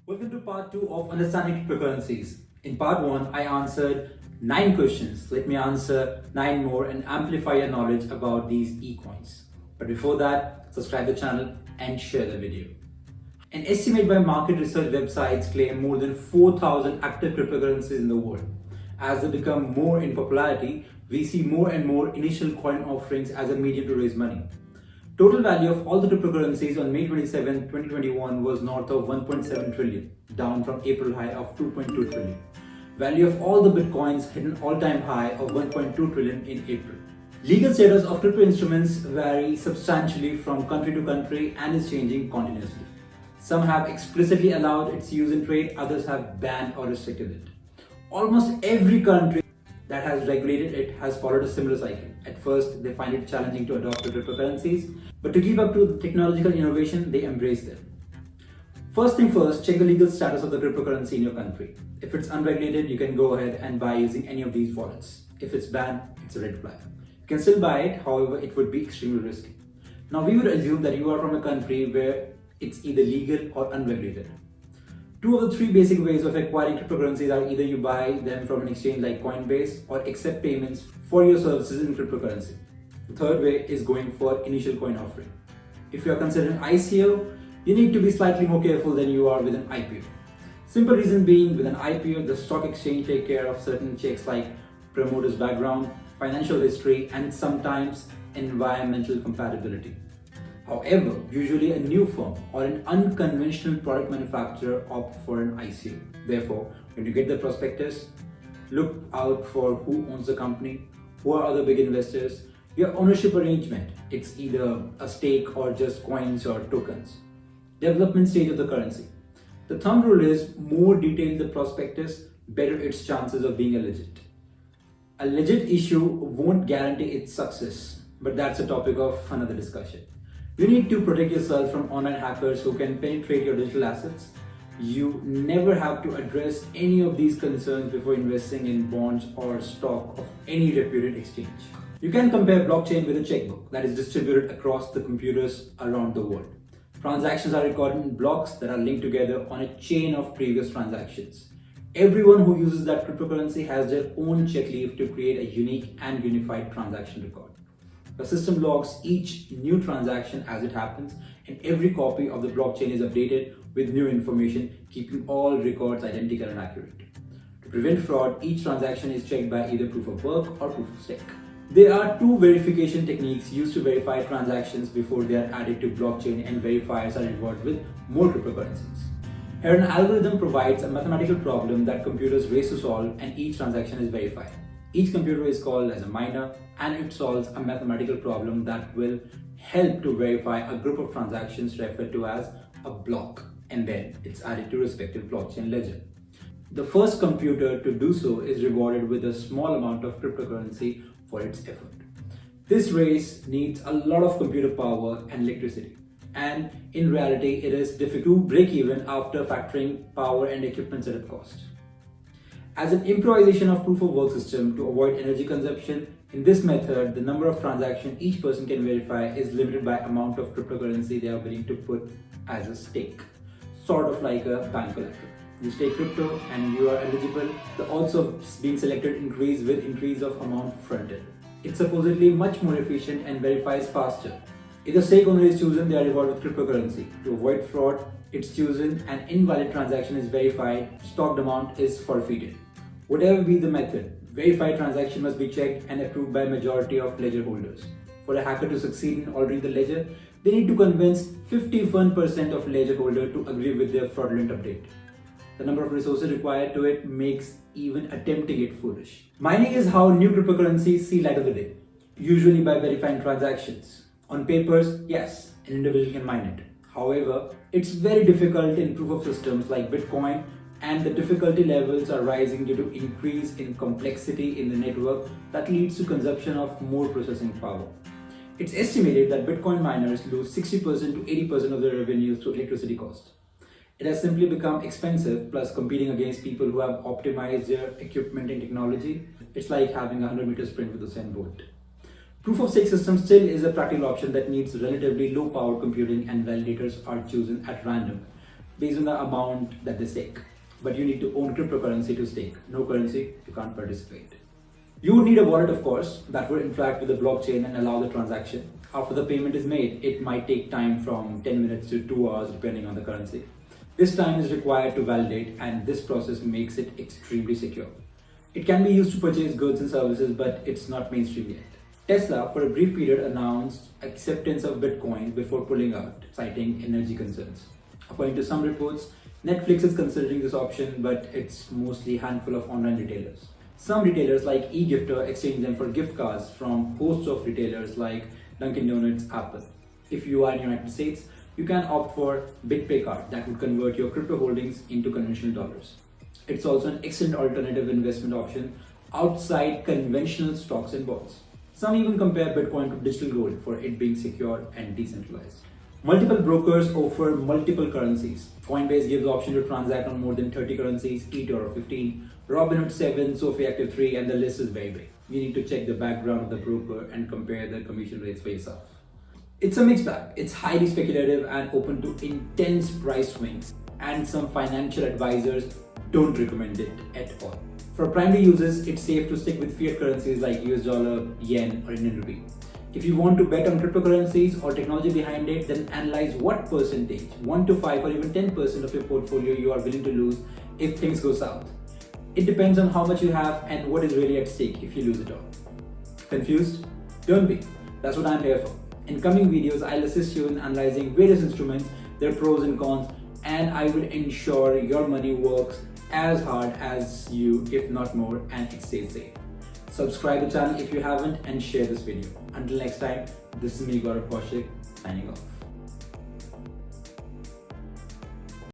Welcome to part 2 of understanding cryptocurrencies. In part 1, I answered 9 questions. Let me answer 9 more and amplify your knowledge about these e-coins. But before that, subscribe the channel and share the video. An estimate by market research websites claim more than 4,000 active cryptocurrencies in the world. As they become more in popularity, we see more and more initial coin offerings as a medium to raise money. Total value of all the cryptocurrencies on May 27, 2021 was north of 1.7 trillion, down from April high of 2.2 trillion. Value of all the bitcoins hit an all-time high of 1.2 trillion in April. Legal status of crypto instruments vary substantially from country to country and is changing continuously. Some have explicitly allowed its use in trade, others have banned or restricted it. Almost every country that has regulated it has followed a similar cycle. At first, they find it challenging to adopt the cryptocurrencies, but to keep up to the technological innovation, they embrace them. First thing first, check the legal status of the cryptocurrency in your country. If it's unregulated, you can go ahead and buy using any of these wallets. If it's banned, it's a red flag. You can still buy it, however, it would be extremely risky. Now, we would assume that you are from a country where it's either legal or unregulated. Two of the three basic ways of acquiring cryptocurrencies are either you buy them from an exchange like Coinbase or accept payments for your services in cryptocurrency. The third way is going for initial coin offering. If you are considering ICO, you need to be slightly more careful than you are with an IPO. Simple reason being, with an IPO, the stock exchange take care of certain checks like promoter's background, financial history, and sometimes environmental compatibility. However, usually a new firm or an unconventional product manufacturer opt for an ICO. Therefore, when you get the prospectus, look out for who owns the company, who are other big investors, your ownership arrangement. It's either a stake or just coins or tokens. Development stage of the currency. The thumb rule is more detailed the prospectus, better its chances of being a legit. A legit issue won't guarantee its success, but that's a topic of another discussion. You need to protect yourself from online hackers who can penetrate your digital assets. You never have to address any of these concerns before investing in bonds or stock of any reputed exchange. You can compare blockchain with a checkbook that is distributed across the computers around the world. Transactions are recorded in blocks that are linked together on a chain of previous transactions. Everyone who uses that cryptocurrency has their own checkleaf to create a unique and unified transaction record. The system logs each new transaction as it happens, and every copy of the blockchain is updated with new information, keeping all records identical and accurate. To prevent fraud, each transaction is checked by either proof of work or proof of stake. There are two verification techniques used to verify transactions before they are added to blockchain, and verifiers are rewarded with more cryptocurrencies. Here, an algorithm provides a mathematical problem that computers race to solve, and each transaction is verified. Each computer is called as a miner, and it solves a mathematical problem that will help to verify a group of transactions referred to as a block, and then it's added to respective blockchain ledger. The first computer to do so is rewarded with a small amount of cryptocurrency for its effort. This race needs a lot of computer power and electricity, and in reality it is difficult to break even after factoring power and equipment setup cost. As an improvisation of proof of work system to avoid energy consumption, in this method, the number of transactions each person can verify is limited by amount of cryptocurrency they are willing to put as a stake, sort of like a bank collector. You stake crypto and you are eligible. The odds of being selected increase with increase of amount fronted. It's supposedly much more efficient and verifies faster. If the stake owner is chosen, they are rewarded with cryptocurrency. To avoid fraud, it's chosen, an invalid transaction is verified, stocked amount is forfeited. Whatever be the method, verified transaction must be checked and approved by majority of ledger holders. For a hacker to succeed in altering the ledger, they need to convince 51% of ledger holder to agree with their fraudulent update. The number of resources required to it makes even attempting it foolish. Mining is how new cryptocurrencies see light of the day, usually by verifying transactions. On papers, yes, an individual can mine it. However, it's very difficult in proof of systems like Bitcoin, and the difficulty levels are rising due to increase in complexity in the network that leads to consumption of more processing power. It's estimated that Bitcoin miners lose 60% to 80% of their revenues through electricity cost. It has simply become expensive, plus competing against people who have optimized their equipment and technology. It's like having a 100-meter sprint with Usain Bolt. Proof of stake system still is a practical option that needs relatively low power computing, and validators are chosen at random based on the amount that they stake. But you need to own cryptocurrency to stake. No currency, you can't participate. You would need a wallet, of course, that would interact with the blockchain and allow the transaction. After the payment is made, it might take time from 10 minutes to 2 hours depending on the currency. This time is required to validate, and this process makes it extremely secure. It can be used to purchase goods and services, but it's not mainstream yet. Tesla, for a brief period, announced acceptance of Bitcoin before pulling out, citing energy concerns. According to some reports, Netflix is considering this option, but it's mostly a handful of online retailers. Some retailers like eGifter exchange them for gift cards from hosts of retailers like Dunkin' Donuts, Apple. If you are in the United States, you can opt for BitPay card that would convert your crypto holdings into conventional dollars. It's also an excellent alternative investment option outside conventional stocks and bonds. Some even compare Bitcoin to digital gold for it being secure and decentralized. Multiple brokers offer multiple currencies. Coinbase gives the option to transact on more than 30 currencies, eToro 15, Robinhood 7, Sophie Active 3, and the list is very big. You need to check the background of the broker and compare the commission rates for yourself. It's a mixed bag. It's highly speculative and open to intense price swings, and some financial advisors don't recommend it at all. For primary users, it's safe to stick with fiat currencies like US dollar, yen, or Indian rupee. If you want to bet on cryptocurrencies or technology behind it, then analyze what percentage, 1 to 5 or even 10% of your portfolio you are willing to lose if things go south. It depends on how much you have and what is really at stake if you lose it all. Confused? Don't be. That's what I'm here for. In coming videos, I'll assist you in analyzing various instruments, their pros and cons, and I will ensure your money works as hard as you, if not more, and it stays safe. Subscribe to the channel if you haven't and share this video. Until next time, this is me, Gaurav Kaushik, signing off.